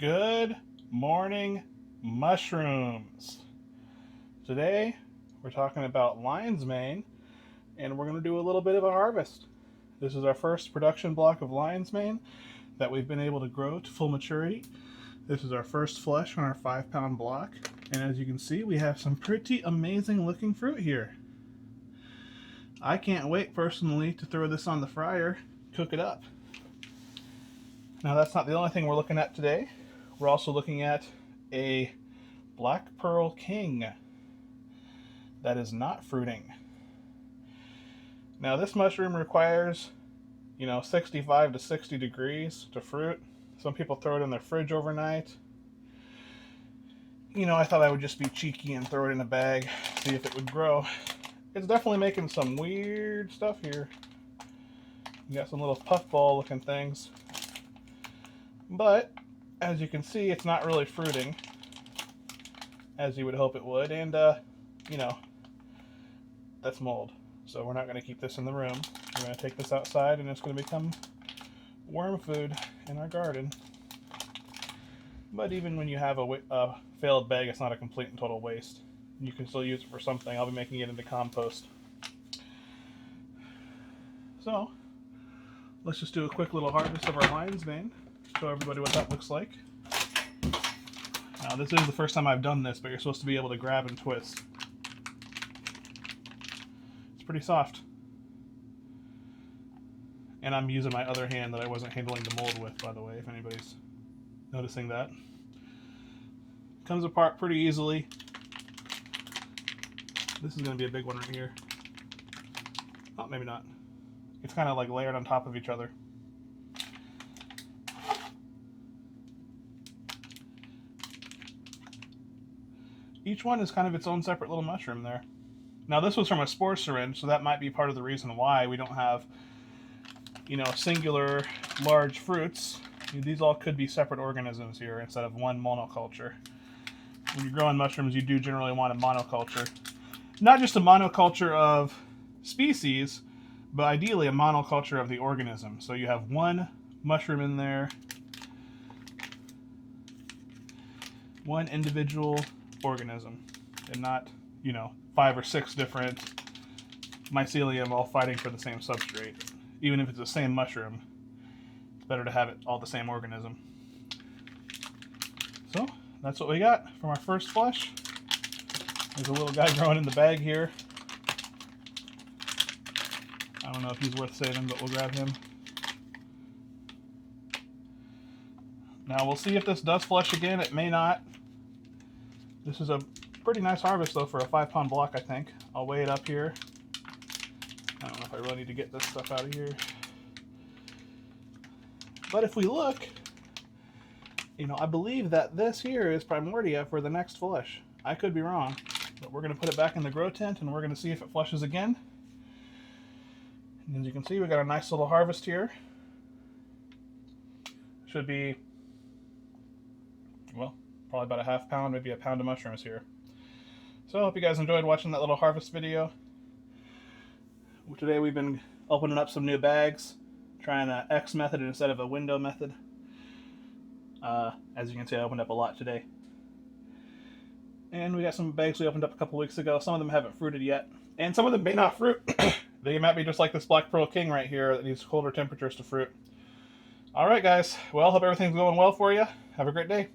Good morning, mushrooms. Today we're talking about lion's mane, and we're going to do a little bit of a harvest. This is our first production block of lion's mane that we've been able to grow to full maturity. This is our first flush on our 5-pound block, and as you can see, we have some pretty amazing looking fruit here. I can't wait personally to throw this on the fryer, cook it up. Now that's not the only thing we're looking at today. We're also looking at a Black Pearl King that is not fruiting. Now this mushroom requires, 65 to 60 degrees to fruit. Some people throw it in their fridge overnight. I thought I would just be cheeky and throw it in a bag, see if it would grow. It's definitely making some weird stuff here. You got some little puffball looking things. But, as you can see, it's not really fruiting as you would hope it would. And, that's mold. So we're not going to keep this in the room. We're going to take this outside and it's going to become worm food in our garden. But even when you have a failed bag, it's not a complete and total waste. You can still use it for something. I'll be making it into compost. So, let's just do a quick little harvest of our lion's mane. Show everybody what that looks like. Now, this is the first time I've done this, but you're supposed to be able to grab and twist. It's pretty soft. And I'm using my other hand that I wasn't handling the mold with, by the way, if anybody's noticing that. Comes apart pretty easily. This is going to be a big one right here. Oh, maybe not. It's kind of like layered on top of each other. Each one is kind of its own separate little mushroom there. Now this was from a spore syringe, so that might be part of the reason why we don't have, singular large fruits. These all could be separate organisms here instead of one monoculture. When you're growing mushrooms, you do generally want a monoculture. Not just a monoculture of species, but ideally a monoculture of the organism. So you have one mushroom in there, one individual organism, and not, 5 or 6 different mycelium all fighting for the same substrate. Even if it's the same mushroom, it's better to have it all the same organism. So, that's what we got from our first flush. There's a little guy growing in the bag here. I don't know if he's worth saving, but we'll grab him. Now, we'll see if this does flush again. It may not. This is a pretty nice harvest, though, for a 5-pound block, I think. I'll weigh it up here. I don't know if I really need to get this stuff out of here. But if we look, I believe that this here is Primordia for the next flush. I could be wrong, but we're going to put it back in the grow tent, and we're going to see if it flushes again. And as you can see, we got a nice little harvest here. Should be, probably about a ½ pound, maybe a pound of mushrooms here. So I hope you guys enjoyed watching that little harvest video. Today we've been opening up some new bags, trying an X method instead of a window method. As you can see, I opened up a lot today. And we got some bags we opened up a couple weeks ago. Some of them haven't fruited yet. And some of them may not fruit. They might be just like this Black Pearl King right here that needs colder temperatures to fruit. Alright guys, well, hope everything's going well for you. Have a great day.